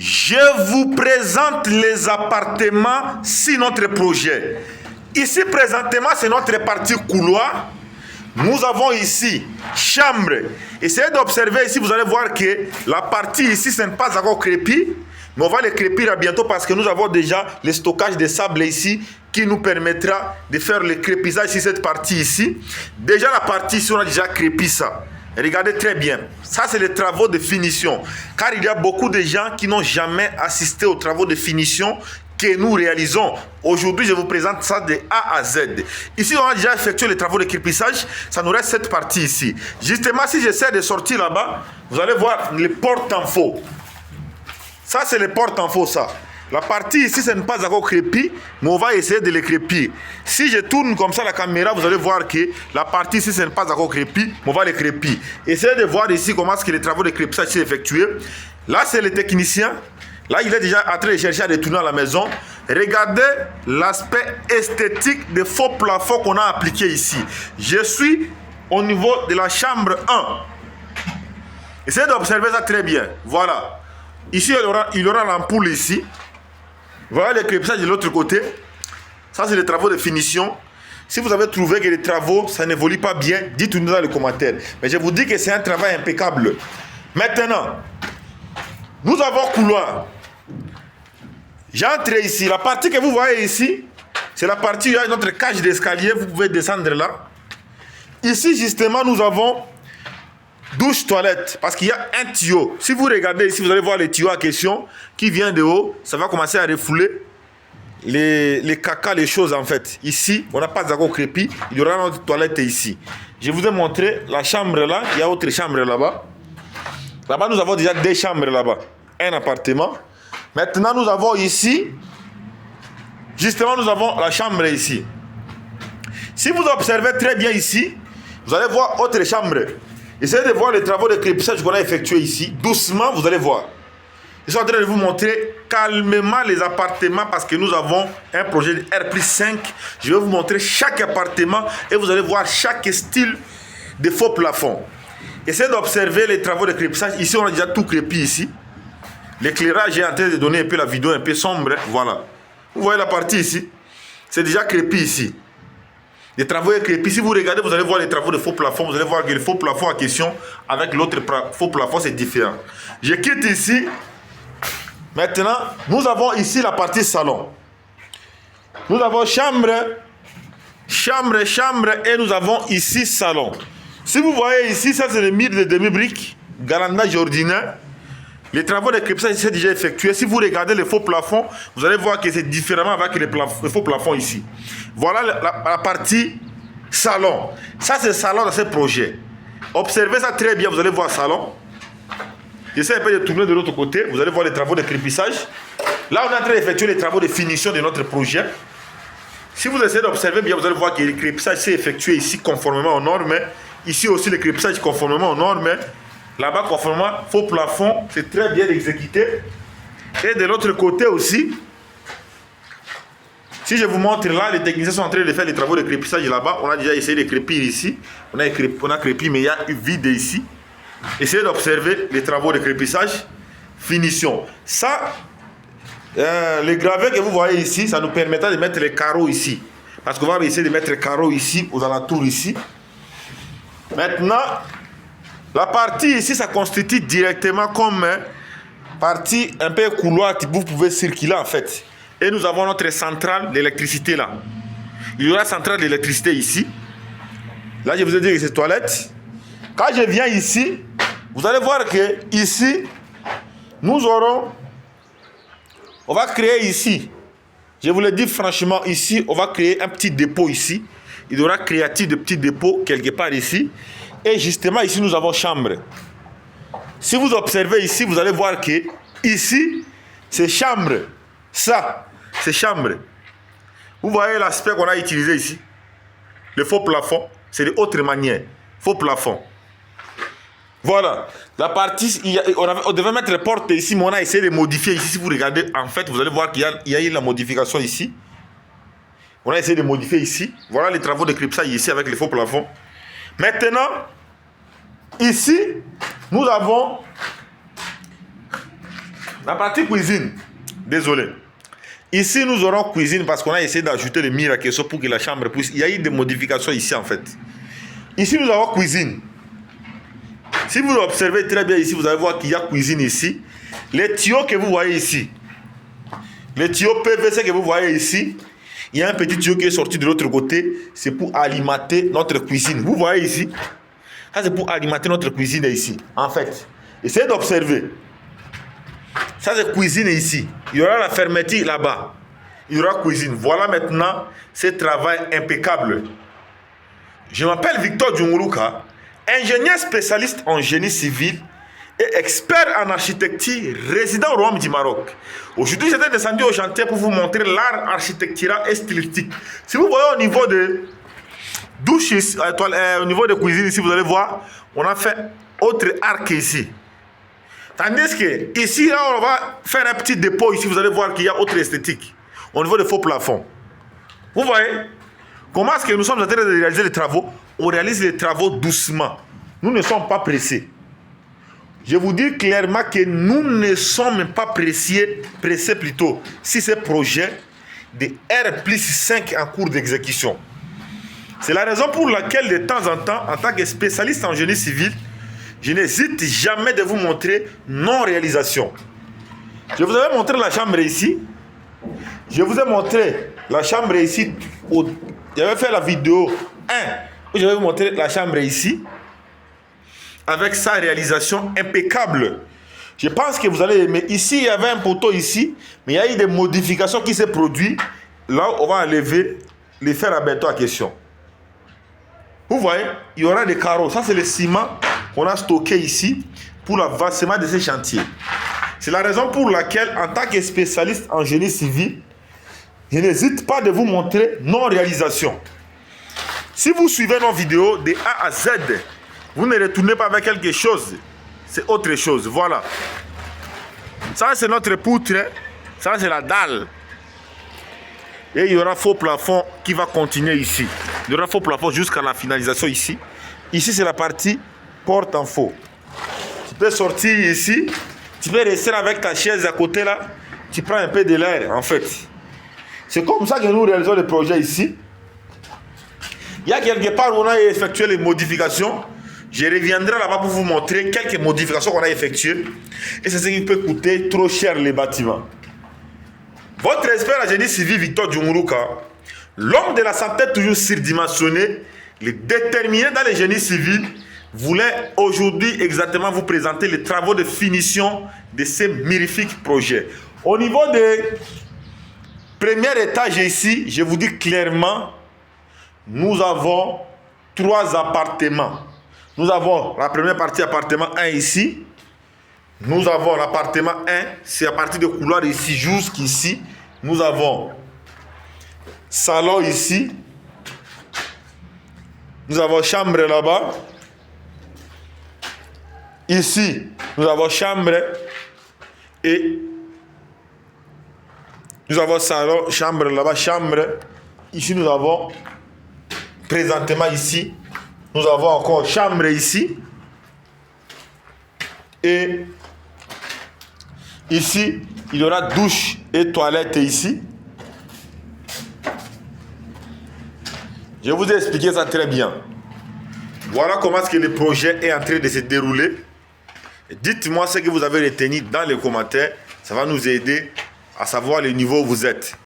Je vous présente les appartements sur notre projet. Ici, présentement, c'est notre partie couloir. Nous avons ici chambre. Essayez d'observer ici, vous allez voir que la partie ici, ce n'est pas encore crépi. Mais on va les crépir à bientôt parce que nous avons déjà le stockage de sable ici qui nous permettra de faire le crépissage sur cette partie ici. Déjà, la partie ici, on a déjà crépi ça. Regardez très bien. Ça, c'est les travaux de finition. Car il y a beaucoup de gens qui n'ont jamais assisté aux travaux de finition que nous réalisons. Aujourd'hui, je vous présente ça de A à Z. Ici, on a déjà effectué les travaux de crépissage. Ça nous reste cette partie ici. Justement, si j'essaie de sortir là-bas, vous allez voir les portes en faux. Ça, c'est les portes en faux, ça. La partie ici, ce n'est pas encore crépi, mais on va essayer de les crépir. Si je tourne comme ça la caméra, vous allez voir que la partie ici, ce n'est pas encore crépi, mais on va les crépir. Essayez de voir ici comment est-ce que les travaux de crépissage sont effectués. Là, c'est le technicien. Là, il est déjà en train de chercher à retourner à la maison. Regardez l'aspect esthétique des faux plafonds qu'on a appliqué ici. Je suis au niveau de la chambre 1. Essayez d'observer ça très bien. Voilà. Ici, il y aura l'ampoule ici. Voilà le crépissage de l'autre côté. Ça, c'est les travaux de finition. Si vous avez trouvé que les travaux, ça n'évolue pas bien, dites-nous dans les commentaires. Mais je vous dis que c'est un travail impeccable. Maintenant, nous avons couloir. J'entre ici. La partie que vous voyez ici, c'est la partie où il y a notre cage d'escalier. Vous pouvez descendre là. Ici, justement, nous avons douche, toilette, parce qu'il y a un tuyau. Si vous regardez ici, vous allez voir le tuyau en question qui vient de haut. Ça va commencer à refouler les caca, les choses en fait. Ici, on n'a pas encore crépi. Il y aura notre toilette ici. Je vous ai montré la chambre là. Il y a autre chambre là-bas. Là-bas, nous avons déjà deux chambres là-bas. Un appartement. Maintenant, nous avons ici, justement, nous avons la chambre ici. Si vous observez très bien ici, vous allez voir autre chambre. Essayez de voir les travaux de crépissage qu'on a effectués ici. Doucement, vous allez voir. Je suis en train de vous montrer calmement les appartements parce que nous avons un projet de R+5. Je vais vous montrer chaque appartement et vous allez voir chaque style de faux plafond. Essayez d'observer les travaux de crépissage. Ici, on a déjà tout crépi ici. L'éclairage est en train de donner un peu la vidéo un peu sombre. Voilà. Vous voyez la partie ici. C'est déjà crépi ici. Les travaux crépi. Si vous regardez, vous allez voir les travaux de faux plafond. Vous allez voir que le faux plafond en question avec l'autre faux plafond, c'est différent. Je quitte ici. Maintenant, nous avons ici la partie salon. Nous avons chambre, et nous avons ici salon. Si vous voyez ici, ça c'est le mur de demi-briques, galandage ordinaire. Les travaux de crépissage sont déjà effectués. Si vous regardez les faux plafonds, vous allez voir que c'est différemment avec les faux plafonds ici. Voilà la partie salon. Ça, c'est le salon dans ce projet. Observez ça très bien, vous allez voir salon. J'essaie un peu de tourner de l'autre côté. Vous allez voir les travaux de crépissage. Là, on est en train d'effectuer les travaux de finition de notre projet. Si vous essayez d'observer bien, vous allez voir que le crépissage s'est effectué ici conformément aux normes. Ici aussi, le crépissage conformément aux normes. Là-bas, conformément, faux plafond, c'est très bien exécuté. Et de l'autre côté aussi, si je vous montre là, les techniciens sont en train de faire les travaux de crépissage là-bas. On a déjà essayé de crépir ici. On a crépi, mais il y a eu vide ici. Essayez d'observer les travaux de crépissage. Finition. Ça, les gravés que vous voyez ici, ça nous permettra de mettre les carreaux ici. Parce qu'on va essayer de mettre les carreaux ici, aux alentours ici. Maintenant, la partie ici, ça constitue directement comme partie un peu couloir que vous pouvez circuler en fait. Et nous avons notre centrale d'électricité là. Il y aura centrale d'électricité ici. Là, je vous ai dit que c'est toilette. Quand je viens ici, vous allez voir que ici, on va créer ici. Je vous le dis franchement, ici, on va créer un petit dépôt ici. Il y aura créatif de petits dépôts quelque part ici. Et justement, ici, nous avons chambre. Si vous observez ici, vous allez voir que ici, c'est chambre. Ça, c'est chambre. Vous voyez l'aspect qu'on a utilisé ici. Le faux plafond, c'est de autre manière. Faux plafond. Voilà. La partie, on devait mettre les portes ici, mais on a essayé de modifier ici. Si vous regardez, en fait, vous allez voir qu'il y a eu la modification ici. On a essayé de modifier ici. Voilà les travaux de crépissage ici avec les faux plafonds. Maintenant, ici, nous avons La partie cuisine, désolé. Ici, nous aurons cuisine parce qu'on a essayé d'ajouter le mur à question pour que la chambre puisse... Il y a eu des modifications ici, en fait. Ici, nous avons cuisine. Si vous observez très bien ici, vous allez voir qu'il y a cuisine ici. Les tuyaux que vous voyez ici, les tuyaux PVC que vous voyez ici, il y a un petit tuyau qui est sorti de l'autre côté. C'est pour alimenter notre cuisine. Vous voyez ici, ça c'est pour alimenter notre cuisine ici. En fait, essayez d'observer. Ça c'est cuisine ici. Il y aura la fermeture là-bas. Il y aura cuisine. Voilà maintenant ce travail impeccable. Je m'appelle Victor Djunguruka, ingénieur spécialiste en génie civil et expert en architecture résident au Royaume du Maroc. Aujourd'hui, j'étais descendu au chantier pour vous montrer l'art architectural et stylistique. Si vous voyez au niveau de douche, au niveau de cuisine ici, vous allez voir, on a fait autre arc ici. Tandis que ici, là, on va faire un petit dépôt ici, vous allez voir qu'il y a autre esthétique au niveau des faux plafonds. Vous voyez comment est-ce que nous sommes en train de réaliser les travaux? On réalise les travaux doucement. Nous ne sommes pas pressés. Je vous dis clairement que nous ne sommes pas pressés plutôt, si ce projet de R+5 en cours d'exécution. C'est la raison pour laquelle de temps en temps, en tant que spécialiste en génie civil, je n'hésite jamais de vous montrer non-réalisation. Je vous avais montré la chambre ici. Je vous ai montré la chambre ici. J'avais fait la vidéo 1 où je vais vous montrer la chambre ici. Avec sa réalisation impeccable. Je pense que vous allez aimer. Ici, il y avait un poteau ici, mais il y a eu des modifications qui s'est produites. Là, on va enlever les fers à béton à question. Vous voyez, il y aura des carreaux. Ça, c'est le ciment qu'on a stocké ici pour l'avancement de ces chantiers. C'est la raison pour laquelle, en tant que spécialiste en génie civil, je n'hésite pas de vous montrer nos réalisations. Si vous suivez nos vidéos de A à Z, vous ne retournez pas avec quelque chose. C'est autre chose. Voilà. Ça, c'est notre poutre. Ça, c'est la dalle. Et il y aura faux plafond qui va continuer ici. Il y aura faux plafond jusqu'à la finalisation ici. Ici, c'est la partie porte en faux. Tu peux sortir ici. Tu peux rester avec ta chaise à côté là. Tu prends un peu de l'air, en fait. C'est comme ça que nous réalisons le projet ici. Il y a quelque part où on a effectué les modifications. Je reviendrai là-bas pour vous montrer quelques modifications qu'on a effectuées. Et c'est ce qui peut coûter trop cher les bâtiments. Votre expert en génie civil, Victor Djunguruka, l'homme de la santé toujours surdimensionné, le déterminé dans le génie civil, voulait aujourd'hui exactement vous présenter les travaux de finition de ces magnifiques projets. Au niveau des premiers étages ici, je vous dis clairement, nous avons 3 appartements. Nous avons la première partie, appartement 1 ici. Nous avons l'appartement 1, c'est à partir de couloir ici jusqu'ici. Nous avons salon ici. Nous avons chambre là-bas. Ici, nous avons chambre et nous avons salon, chambre là-bas, chambre. Ici, nous avons présentement ici. Nous avons encore chambre ici. Et ici, il y aura douche et toilette ici. Je vous ai expliqué ça très bien. Voilà comment est-ce que le projet est en train de se dérouler. Dites-moi ce que vous avez retenu dans les commentaires. Ça va nous aider à savoir le niveau où vous êtes.